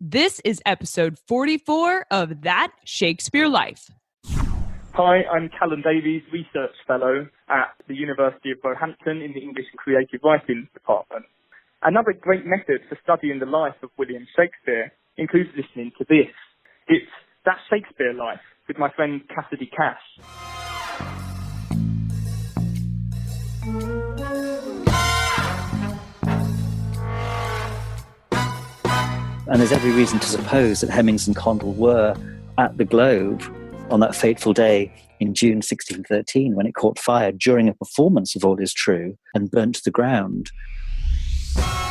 This is episode 44 of That Shakespeare Life. Hi, I'm Callum Davies, Research Fellow at the University of Roehampton in the English and Creative Writing Department. Another great method for studying the life of William Shakespeare includes listening to this. It's That Shakespeare Life with my friend Cassidy Cash. And there's every reason to suppose that Heminges and Condell were at the Globe on that fateful day in June 1613 when it caught fire during a performance of All Is True and burnt to the ground.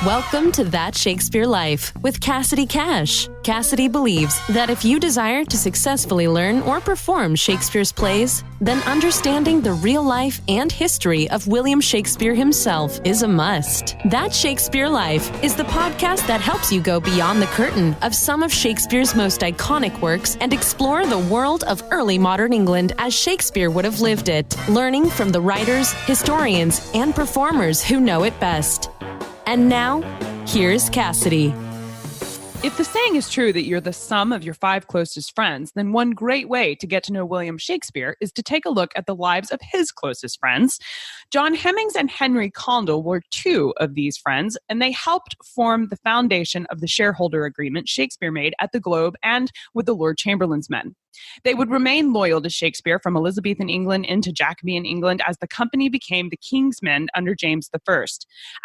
Welcome to That Shakespeare Life with Cassidy Cash. Cassidy believes that if you desire to successfully learn or perform Shakespeare's plays, then understanding the real life and history of William Shakespeare himself is a must. That Shakespeare Life is the podcast that helps you go beyond the curtain of some of Shakespeare's most iconic works and explore the world of early modern England as Shakespeare would have lived it, learning from the writers, historians, and performers who know it best. And now, here's Cassidy. If the saying is true that you're the sum of your 5 closest friends, then one great way to get to know William Shakespeare is to take a look at the lives of his closest friends. John Heminges and Henry Condell were 2 of these friends, and they helped form the foundation of the shareholder agreement Shakespeare made at the Globe and with the Lord Chamberlain's men. They would remain loyal to Shakespeare from Elizabethan England into Jacobean England as the company became the King's Men under James I.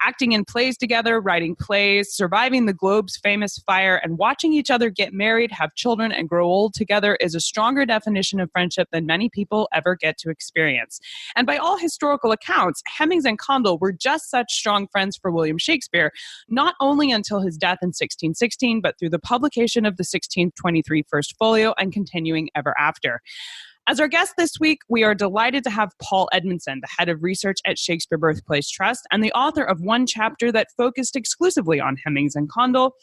Acting in plays together, writing plays, surviving the Globe's famous fire, and watching each other get married, have children, and grow old together is a stronger definition of friendship than many people ever get to experience. And by all historical accounts, Heminges and Condell were just such strong friends for William Shakespeare, not only until his death in 1616, but through the publication of the 1623 First Folio and continuing ever after. As our guest this week, we are delighted to have Paul Edmondson, the head of research at Shakespeare Birthplace Trust and the author of one chapter that focused exclusively on Heminges and Condell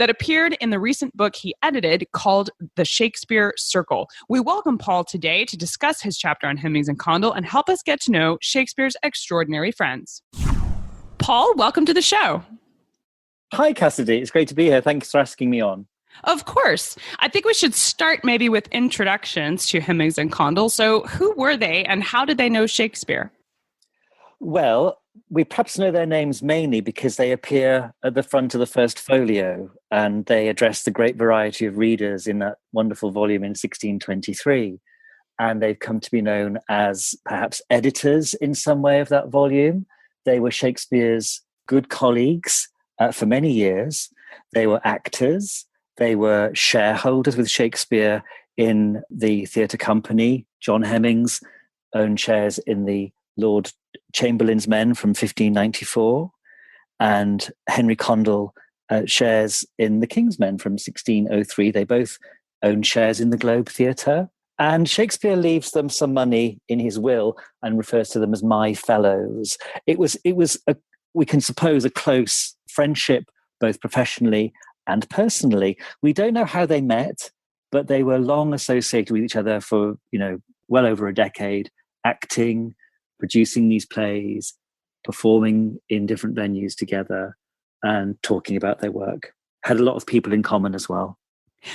that appeared in the recent book he edited called The Shakespeare Circle. We welcome Paul today to discuss his chapter on Heminges and Condell and help us get to know Shakespeare's extraordinary friends. Paul, welcome to the show. Hi, Cassidy. It's great to be here. Thanks for asking me on. Of course. I think we should start maybe with introductions to Heminges and Condell. So who were they and how did they know Shakespeare? Well, we perhaps know their names mainly because they appear at the front of the First Folio and they address the great variety of readers in that wonderful volume in 1623. And they've come to be known as perhaps editors in some way of that volume. They were Shakespeare's good colleagues for many years. They were actors. They were shareholders with Shakespeare in the theatre company. John Heminges owned shares in the Lord Chamberlain's men from 1594, and Henry Condell shares in the King's Men from 1603. They both owned shares in the Globe Theatre. And Shakespeare leaves them some money in his will and refers to them as my fellows. It was we can suppose, a close friendship, both professionally and personally. We don't know how they met, but they were long associated with each other for, well over a decade, acting, producing these plays, performing in different venues together, and talking about their work. Had a lot of people in common as well.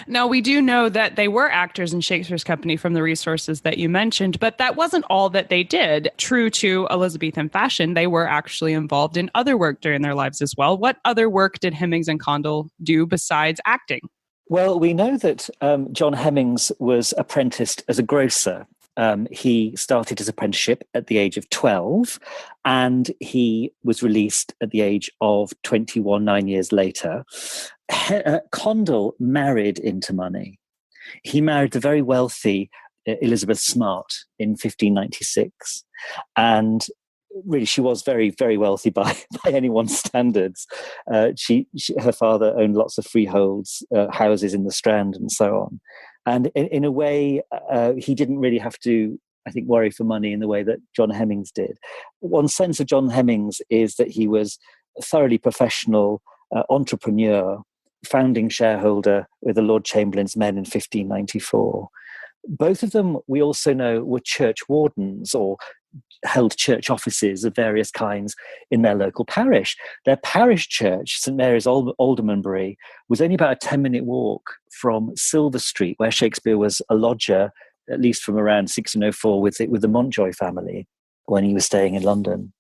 Now, we do know that they were actors in Shakespeare's company from the resources that you mentioned, but that wasn't all that they did. True to Elizabethan fashion, they were actually involved in other work during their lives as well. What other work did Heminges and Condell do besides acting? Well, we know that John Heminges was apprenticed as a grocer. He started his apprenticeship at the age of 12, and he was released at the age of 21, 9 years later. Condell married into money. He married the very wealthy Elizabeth Smart in 1596, and really she was very, very wealthy by anyone's standards. Her father owned lots of freeholds, houses in the Strand and so on. And in a way, he didn't really have to, I think, worry for money in the way that John Heminges did. One sense of John Heminges is that he was a thoroughly professional entrepreneur, founding shareholder with the Lord Chamberlain's men in 1594. Both of them, we also know, were church wardens or held church offices of various kinds in their local parish. Their parish church, St Mary's Aldermanbury, was only about a 10-minute walk from Silver Street, where Shakespeare was a lodger, at least from around 1604 with the Montjoy family when he was staying in London.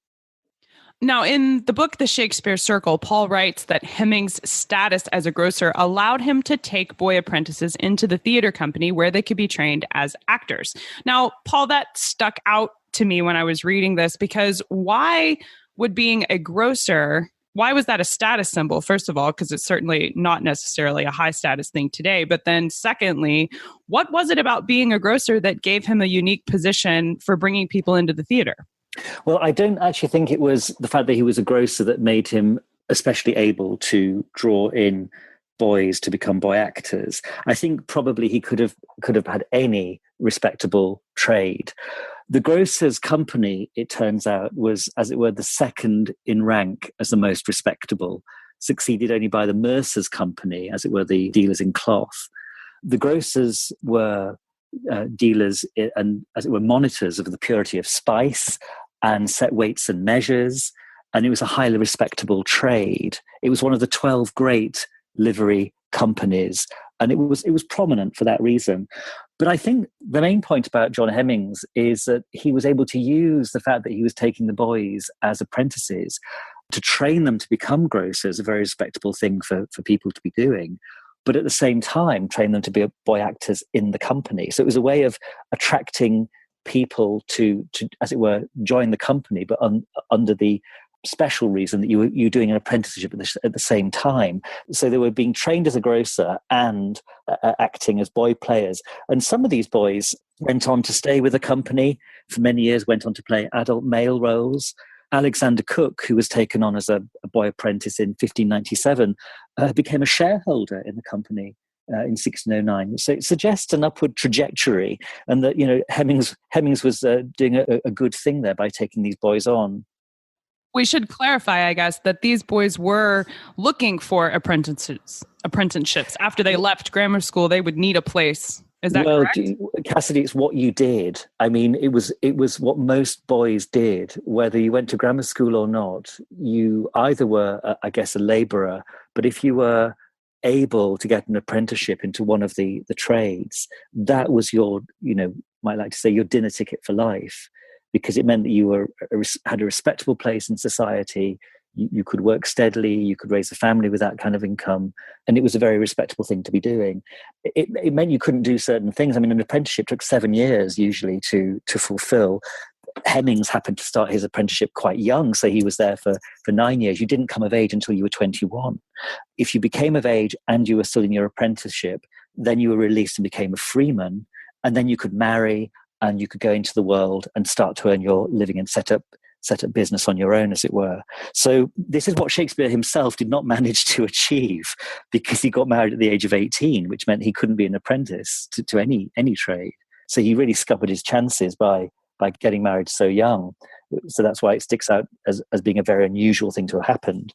Now, in the book, The Shakespeare Circle, Paul writes that Heminges' status as a grocer allowed him to take boy apprentices into the theater company where they could be trained as actors. Now, Paul, that stuck out to me when I was reading this, because why would being a grocer, why was that a status symbol? First of all, because it's certainly not necessarily a high status thing today. But then secondly, what was it about being a grocer that gave him a unique position for bringing people into the theater? Well, I don't actually think it was the fact that he was a grocer that made him especially able to draw in boys to become boy actors. I think probably he could have had any respectable trade. The grocer's company, it turns out, was, as it were, the second in rank as the most respectable, succeeded only by the mercer's company, as it were, the dealers in cloth. The grocers were dealers and, as it were, monitors of the purity of spice and set weights and measures, and it was a highly respectable trade. It was one of the 12 great livery companies, and it was prominent for that reason. But I think the main point about John Heminges is that he was able to use the fact that he was taking the boys as apprentices to train them to become grocers, a very respectable thing for people to be doing, but at the same time train them to be boy actors in the company. So it was a way of attracting people to as it were, join the company, but under the special reason that you were doing an apprenticeship at the same time. So they were being trained as a grocer and acting as boy players. And some of these boys went on to stay with the company for many years, went on to play adult male roles. Alexander Cook, who was taken on as a boy apprentice in 1597, became a shareholder in the company in 1609. So it suggests an upward trajectory, and that, Heminges was doing a good thing there by taking these boys on. We should clarify, I guess, that these boys were looking for apprenticeships. After they left grammar school, they would need a place. Is that correct? Cassidy, it's what you did. I mean, it was what most boys did, whether you went to grammar school or not. You either were, a labourer, but if you were able to get an apprenticeship into one of the trades, that was your, might like to say, your dinner ticket for life, because it meant that you had a respectable place in society. You could work steadily, you could raise a family with that kind of income, and it was a very respectable thing to be doing. It meant you couldn't do certain things. I mean, an apprenticeship took 7 years usually to fulfill. Heminges happened to start his apprenticeship quite young, so he was there for 9 years. You didn't come of age until you were 21. If you became of age and you were still in your apprenticeship, then you were released and became a freeman, and then you could marry and you could go into the world and start to earn your living and set up business on your own, as it were. So this is what Shakespeare himself did not manage to achieve, because he got married at the age of 18, which meant he couldn't be an apprentice to any trade. So he really scuppered his chances by getting married so young. So that's why it sticks out as being a very unusual thing to have happened.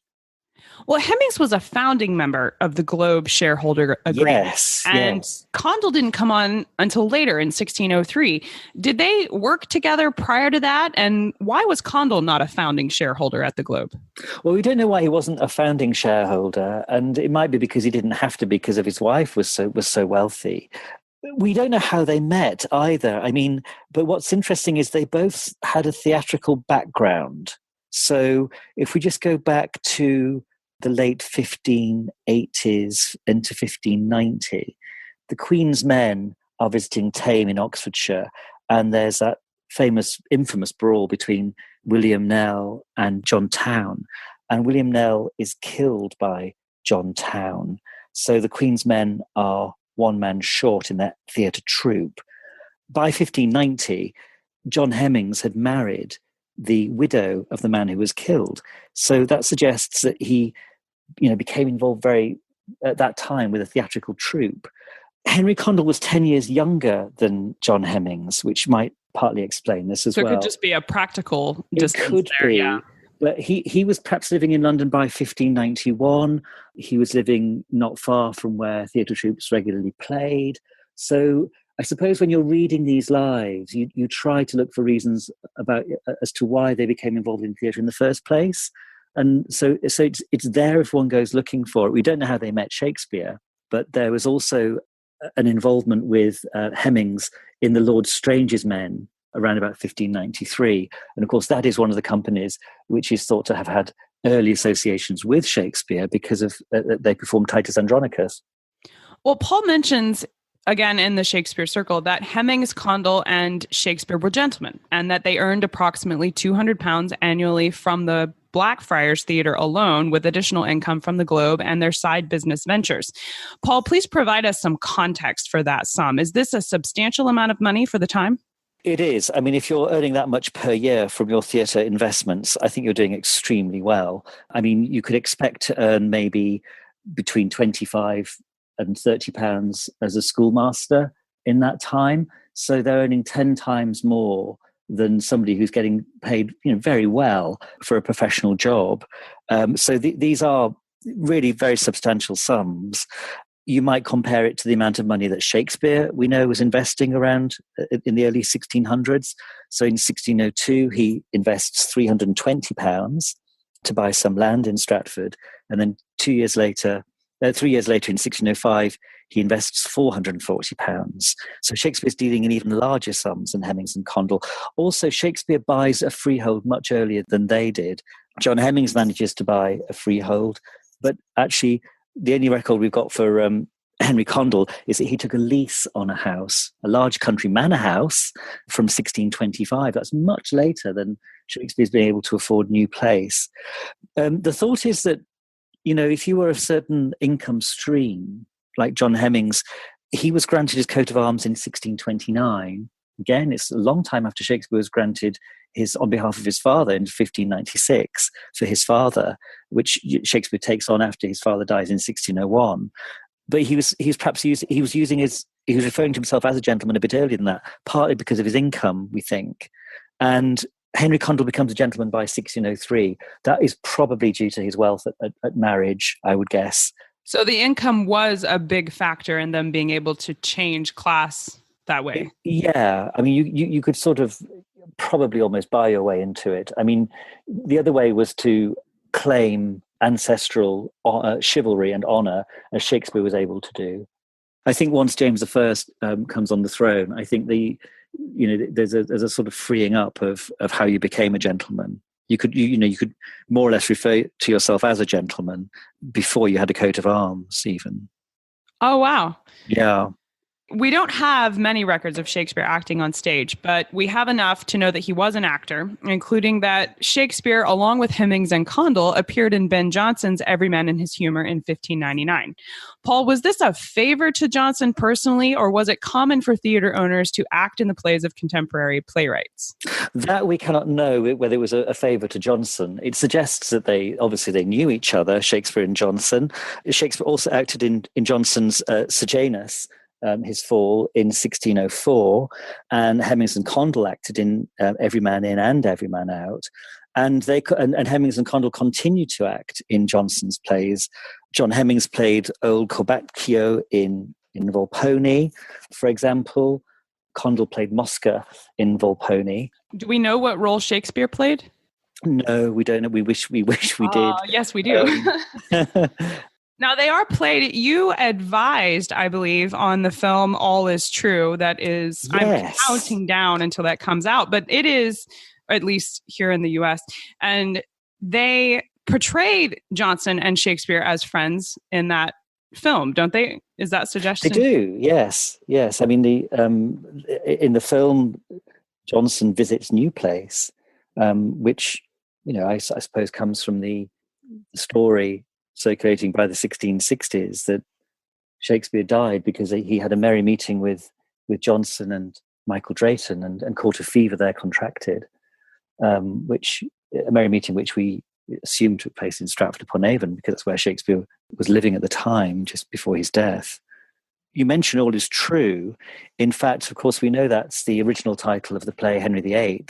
Well, Heminges was a founding member of the Globe Shareholder Agreement. Yes, and yes. Condell didn't come on until later in 1603. Did they work together prior to that? And why was Condell not a founding shareholder at the Globe? Well, we don't know why he wasn't a founding shareholder, and it might be because he didn't have to, because of his wife was so wealthy. We don't know how they met either. I mean, but what's interesting is they both had a theatrical background. So if we just go back to the late 1580s into 1590, the Queen's men are visiting Thame in Oxfordshire, and there's that infamous brawl between William Knell and John Towne, and William Knell is killed by John Towne. So the Queen's men are one man short in that theatre troupe. By 1590, John Heminges had married the widow of the man who was killed. So that suggests that he, became involved at that time with a theatrical troupe. Henry Condell was 10 years younger than John Heminges, which might partly explain this as well. So it could just be a practical distance. It could be. Yeah. But he was perhaps living in London by 1591. He was living not far from where theatre troupes regularly played. So I suppose when you're reading these lives, you try to look for reasons as to why they became involved in theatre in the first place. And so it's there if one goes looking for it. We don't know how they met Shakespeare, but there was also an involvement with Heminges in the Lord Strange's Men around about 1593. And of course, that is one of the companies which is thought to have had early associations with Shakespeare because of they performed Titus Andronicus. Well, Paul mentions again in the Shakespeare Circle that Heminges, Condell, and Shakespeare were gentlemen, and that they earned approximately £200 annually from the Blackfriars Theatre alone, with additional income from the Globe and their side business ventures. Paul, please provide us some context for that sum. Is this a substantial amount of money for the time? It is. I mean, if you're earning that much per year from your theatre investments, I think you're doing extremely well. I mean, you could expect to earn maybe between £25 and £30 as a schoolmaster in that time. So they're earning 10 times more than somebody who's getting paid, very well for a professional job. So these are really very substantial sums. You might compare it to the amount of money that Shakespeare, we know, was investing around in the early 1600s. So in 1602, he invests £320 to buy some land in Stratford. And then 3 years later, in 1605, he invests £440. So Shakespeare's dealing in even larger sums than Heminges and Condell. Also, Shakespeare buys a freehold much earlier than they did. John Heminges manages to buy a freehold, but actually the only record we've got for Henry Condell is that he took a lease on a house, a large country manor house from 1625. That's much later than Shakespeare's being able to afford New Place. The thought is that, if you were a certain income stream, like John Heminges, he was granted his coat of arms in 1629. Again, it's a long time after Shakespeare was granted on behalf of his father in 1596 for his father, which Shakespeare takes on after his father dies in 1601. But he was referring to himself as a gentleman a bit earlier than that, partly because of his income, we think. And Henry Condell becomes a gentleman by 1603. That is probably due to his wealth at marriage, I would guess. So the income was a big factor in them being able to change class that way. Yeah. I mean, you could sort of probably almost buy your way into it. I mean, the other way was to claim ancestral chivalry and honour, as Shakespeare was able to do. I think once James I comes on the throne, I think there's a sort of freeing up of how you became a gentleman. You could more or less refer to yourself as a gentleman before you had a coat of arms, even. Oh, wow. Yeah. We don't have many records of Shakespeare acting on stage, but we have enough to know that he was an actor, including that Shakespeare, along with Heminges and Condell, appeared in Ben Jonson's Every Man in His Humour in 1599. Paul, was this a favor to Jonson personally, or was it common for theatre owners to act in the plays of contemporary playwrights? That we cannot know whether it was a favour to Jonson. It suggests that they knew each other, Shakespeare and Jonson. Shakespeare also acted in Jonson's Sejanus, his fall, in 1604, and Heminges and Condell acted in Every Man In and Every Man Out, and Heminges and Condell continued to act in Jonson's plays. John Heminges played old Corbacchio in Volpone, for example. Condell played Mosca in Volpone. Do we know what role Shakespeare played? No, we don't know. We wish we did. Yes, we do. Now, they are played. You advised, I believe, on the film All Is True. That is, yes. I'm counting down until that comes out, but it is, at least here in the U.S., and they portrayed Jonson and Shakespeare as friends in that film, don't they? Is that suggestion? They do, yes. I mean, in the film, Jonson visits New Place, which, I suppose comes from the story circulating by the 1660s that Shakespeare died because he had a merry meeting with Jonson and Michael Drayton and caught a fever there contracted, a merry meeting which we assume took place in Stratford-upon-Avon because that's where Shakespeare was living at the time, just before his death. You mentioned All Is True. In fact, of course, we know that's the original title of the play Henry VIII,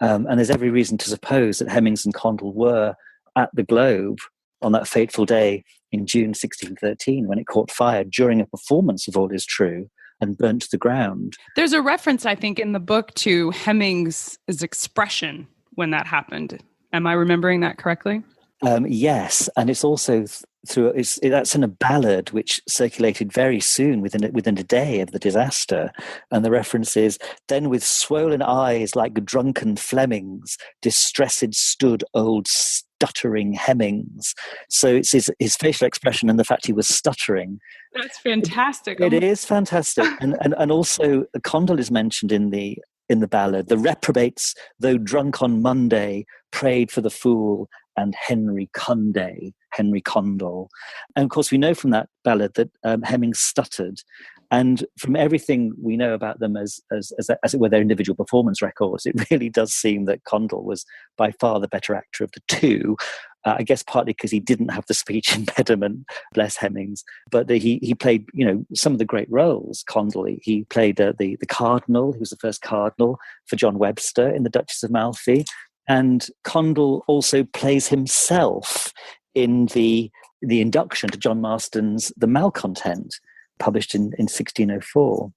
and there's every reason to suppose that Heminges and Condell were at the Globe on that fateful day in June 1613 when it caught fire during a performance of All Is True. and burnt to the ground. There's a reference, I think, in the book to Heminges' expression when that happened. Am I remembering that correctly? Yes, and it's also that's in a ballad which circulated very soon, within a day of the disaster. And the reference is, "Then with swollen eyes like drunken Flemings, distressed stood old stuttering Heminges." So it's his facial expression and the fact he was stuttering. That's fantastic. It is fantastic. And also Condell is mentioned in the ballad. "The reprobates, though drunk on Monday, prayed for the fool and Henry Condell." And of course, we know from that ballad that Heminges stuttered. And from everything we know about them as it were their individual performance records, it really does seem that Condell was by far the better actor of the two. I guess partly because he didn't have the speech impediment, bless Heminges, but he played, some of the great roles. Condell, he played the cardinal. He was the first cardinal for John Webster in The Duchess of Malfi. And Condell also plays himself in the induction to John Marston's The Malcontent, published in 1604.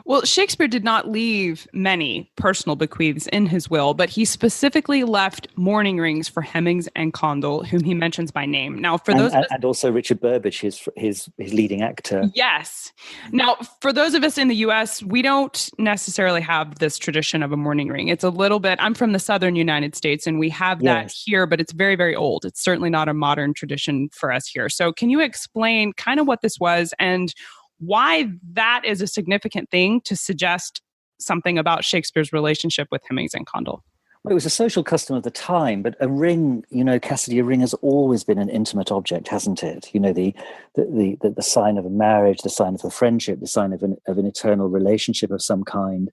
Well, Shakespeare did not leave many personal bequeaths in his will, but he specifically left mourning rings for Heminges and Condell, whom he mentions by name. Now, for those and also Richard Burbage, his leading actor. Yes. Now, for those of us in the U.S., we don't necessarily have this tradition of a mourning ring. It's a little bit. I'm from the southern United States, and we have that here, but it's very, very old. It's certainly not a modern tradition for us here. So, can you explain kind of what this was and why that is a significant thing to suggest something about Shakespeare's relationship with Heminges and Condell? Well, it was a social custom of the time, but a ring, Cassidy, a ring has always been an intimate object, hasn't it? The sign of a marriage, the sign of a friendship, the sign of an eternal relationship of some kind.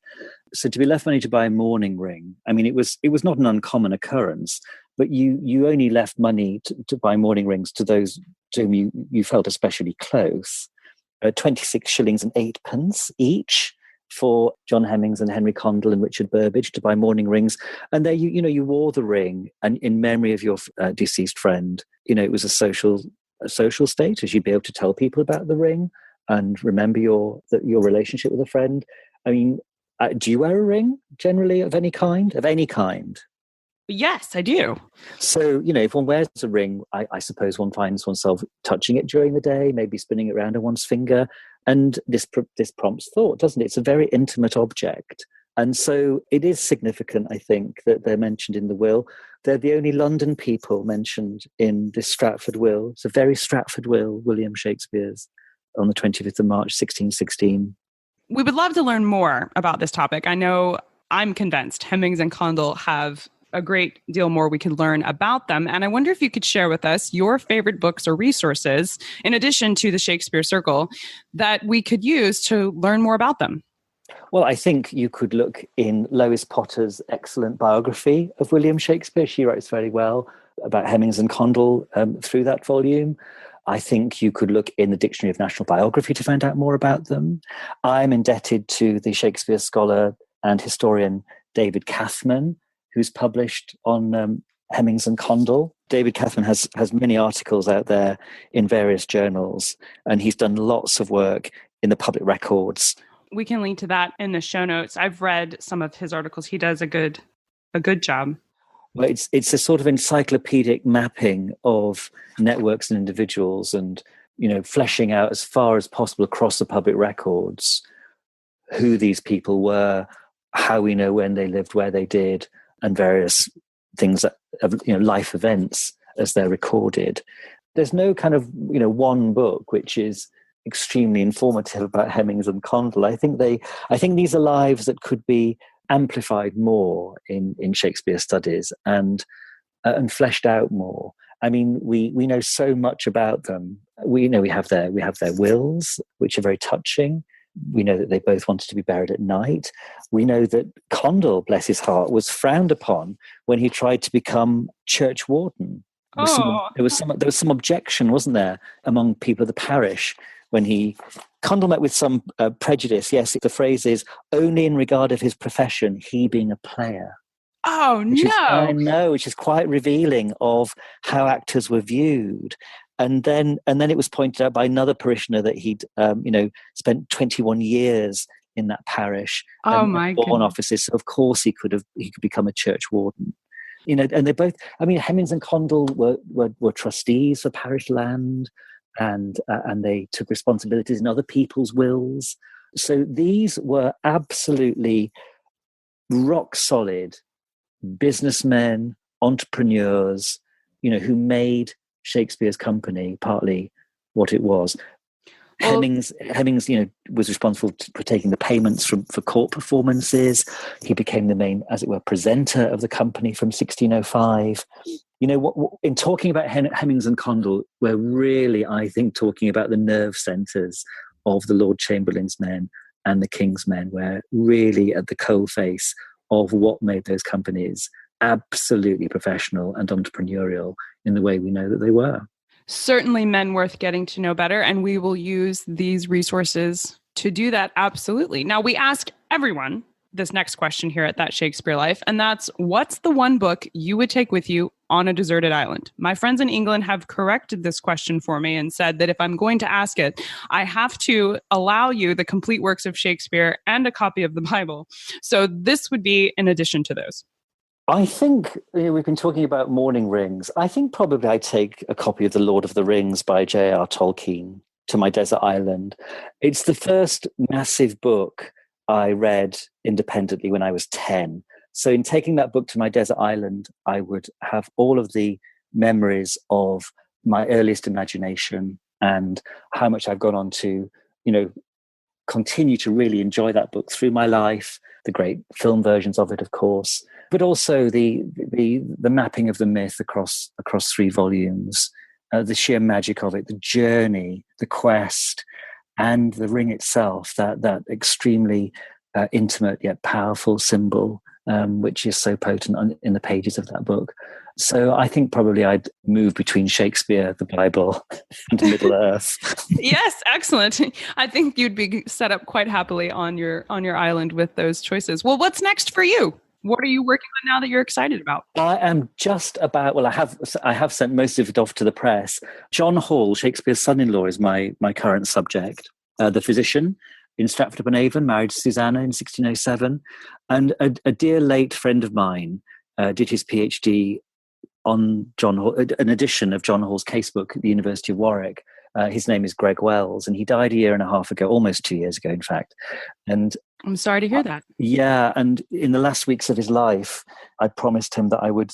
So to be left money to buy a mourning ring, I mean, it was not an uncommon occurrence, but you only left money to buy mourning rings to those to whom you felt especially close. 26 shillings and 8 each for John Heminges and Henry Condell and Richard Burbage to buy mourning rings. And there you wore the ring and in memory of your deceased friend. It was a social status. You'd be able to tell people about the ring and remember your relationship with a friend. I mean, do you wear a ring generally of any kind? Of any kind? Yes, I do. So, if one wears a ring, I suppose one finds oneself touching it during the day, maybe spinning it around on one's finger. And this prompts thought, doesn't it? It's a very intimate object. And so it is significant, I think, that they're mentioned in the will. They're the only London people mentioned in this Stratford will. It's a very Stratford will, William Shakespeare's, on the 25th of March, 1616. We would love to learn more about this topic. I know I'm convinced Heminges and Condell have a great deal more we can learn about them. And I wonder if you could share with us your favorite books or resources, in addition to the Shakespeare Circle, that we could use to learn more about them. Well, I think you could look in Lois Potter's excellent biography of William Shakespeare. She writes very well about Heminges and Condell through that volume. I think you could look in the Dictionary of National Biography to find out more about them. I'm indebted to the Shakespeare scholar and historian David Cathman, who's published on Heminges and Condell. David Cathman has many articles out there in various journals, and he's done lots of work in the public records. We can link to that in the show notes. I've read some of his articles. He does a good job. Well, it's a sort of encyclopedic mapping of networks and individuals, and fleshing out as far as possible across the public records who these people were, how we know when they lived, where they did, and various things that life events as they're recorded. There's no kind of one book which is extremely informative about Heminges and Condell. I think these are lives that could be amplified more in Shakespeare studies and fleshed out more. I mean, we know so much about them. We have their wills, which are very touching. We know that they both wanted to be buried at night. We know that Condell, bless his heart, was frowned upon when he tried to become church warden. There was some objection, wasn't there, among people of the parish when Condell met with some prejudice. Yes, the phrase is, only in regard of his profession, he being a player. Oh, I no. know, which is quite revealing of how actors were viewed. And then it was pointed out by another parishioner that he'd, spent 21 years in that parish Oh, and my born goodness. offices. So of course he could become a church warden. And they both, Heminges and Condell were trustees for parish land, and they took responsibilities in other people's wills. So these were absolutely rock solid businessmen, entrepreneurs, who made Shakespeare's company partly what it was. Well, Heminges, was responsible for taking the payments for court performances. He became the main, as it were, presenter of the company from 1605. In talking about Heminges and Condell, we're really, I think, talking about the nerve centres of the Lord Chamberlain's men and the King's men. We're really at the coalface of what made those companies absolutely professional and entrepreneurial in the way we know that they were. Certainly men worth getting to know better, and we will use these resources to do that, absolutely. Now, we ask everyone this next question here at That Shakespeare Life, and that's, what's the one book you would take with you on a deserted island? My friends in England have corrected this question for me and said that if I'm going to ask it, I have to allow you the complete works of Shakespeare and a copy of the Bible. So this would be in addition to those. I think we've been talking about mourning rings. I think probably I'd take a copy of The Lord of the Rings by J.R. Tolkien to my desert island. It's the first massive book I read independently when I was 10. So in taking that book to my desert island, I would have all of the memories of my earliest imagination and how much I've gone on to, continue to really enjoy that book through my life, the great film versions of it, of course, but also the mapping of the myth across 3 volumes, the sheer magic of it, the journey, the quest, and the ring itself, that extremely intimate yet powerful symbol, which is so potent in the pages of that book. So I think probably I'd move between Shakespeare, the Bible, and Middle Earth. Yes, excellent. I think you'd be set up quite happily on your island with those choices. Well, what's next for you? What are you working on now that you're excited about? I am just about, I have sent most of it off to the press. John Hall, Shakespeare's son-in-law, is my current subject. The physician in Stratford-upon-Avon, married to Susanna in 1607. And a dear late friend of mine did his PhD on John Hall, an edition of John Hall's casebook at the University of Warwick. His name is Greg Wells, and he died a year and a half ago, almost 2 years ago, in fact. And I'm sorry to hear that. Yeah, and in the last weeks of his life, I promised him that I would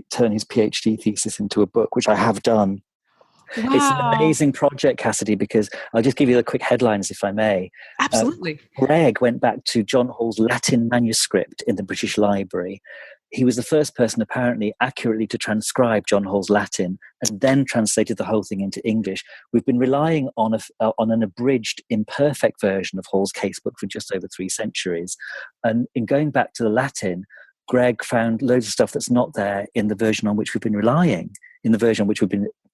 turn his PhD thesis into a book, which I have done. Wow. It's an amazing project, Cassidy, because I'll just give you the quick headlines, if I may. Absolutely. Greg went back to John Hall's Latin manuscript in the British Library. He was the first person, apparently, accurately to transcribe John Hall's Latin and then translated the whole thing into English. We've been relying on an abridged, imperfect version of Hall's casebook for just over 3 centuries. And in going back to the Latin, Greg found loads of stuff that's not there in the version on which we've been relying.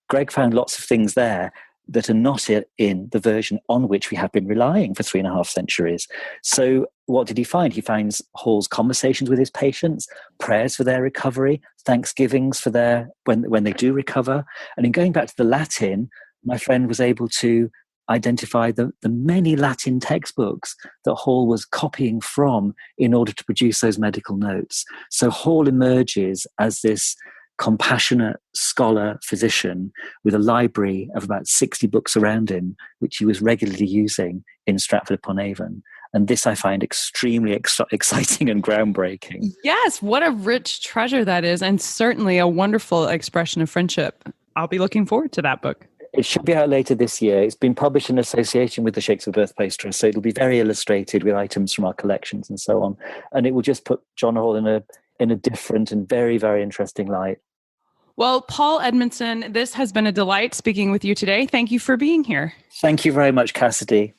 Greg found lots of things there that are not in the version on which we have been relying for 3.5 centuries. So what did he find? He finds Hall's conversations with his patients, prayers for their recovery, thanksgivings for when they do recover. And in going back to the Latin, my friend was able to identify the many Latin textbooks that Hall was copying from in order to produce those medical notes. So Hall emerges as this compassionate scholar physician with a library of about 60 books around him, which he was regularly using in Stratford-upon-Avon. And this I find extremely exciting and groundbreaking. Yes, what a rich treasure that is, and certainly a wonderful expression of friendship. I'll be looking forward to that book. It should be out later this year. It's been published in association with the Shakespeare Birthplace Trust, so it'll be very illustrated with items from our collections and so on. And it will just put John Hall in a different and very, very interesting light. Well, Paul Edmondson, this has been a delight speaking with you today. Thank you for being here. Thank you very much, Cassidy.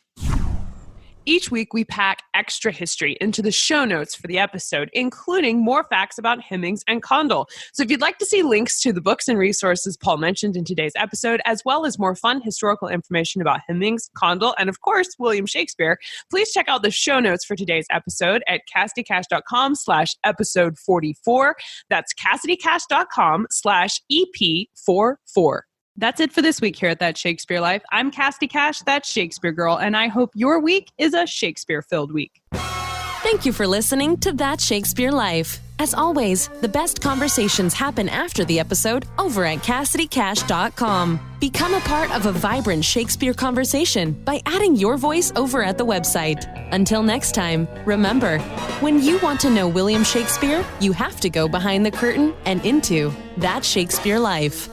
Each week, we pack extra history into the show notes for the episode, including more facts about Heminges and Condell. So if you'd like to see links to the books and resources Paul mentioned in today's episode, as well as more fun historical information about Heminges, Condell, and of course, William Shakespeare, please check out the show notes for today's episode at CassidyCash.com/episode 44. That's CassidyCash.com/EP44. That's it for this week here at That Shakespeare Life. I'm Cassidy Cash, that Shakespeare girl, and I hope your week is a Shakespeare-filled week. Thank you for listening to That Shakespeare Life. As always, the best conversations happen after the episode over at CassidyCash.com. Become a part of a vibrant Shakespeare conversation by adding your voice over at the website. Until next time, remember, when you want to know William Shakespeare, you have to go behind the curtain and into That Shakespeare Life.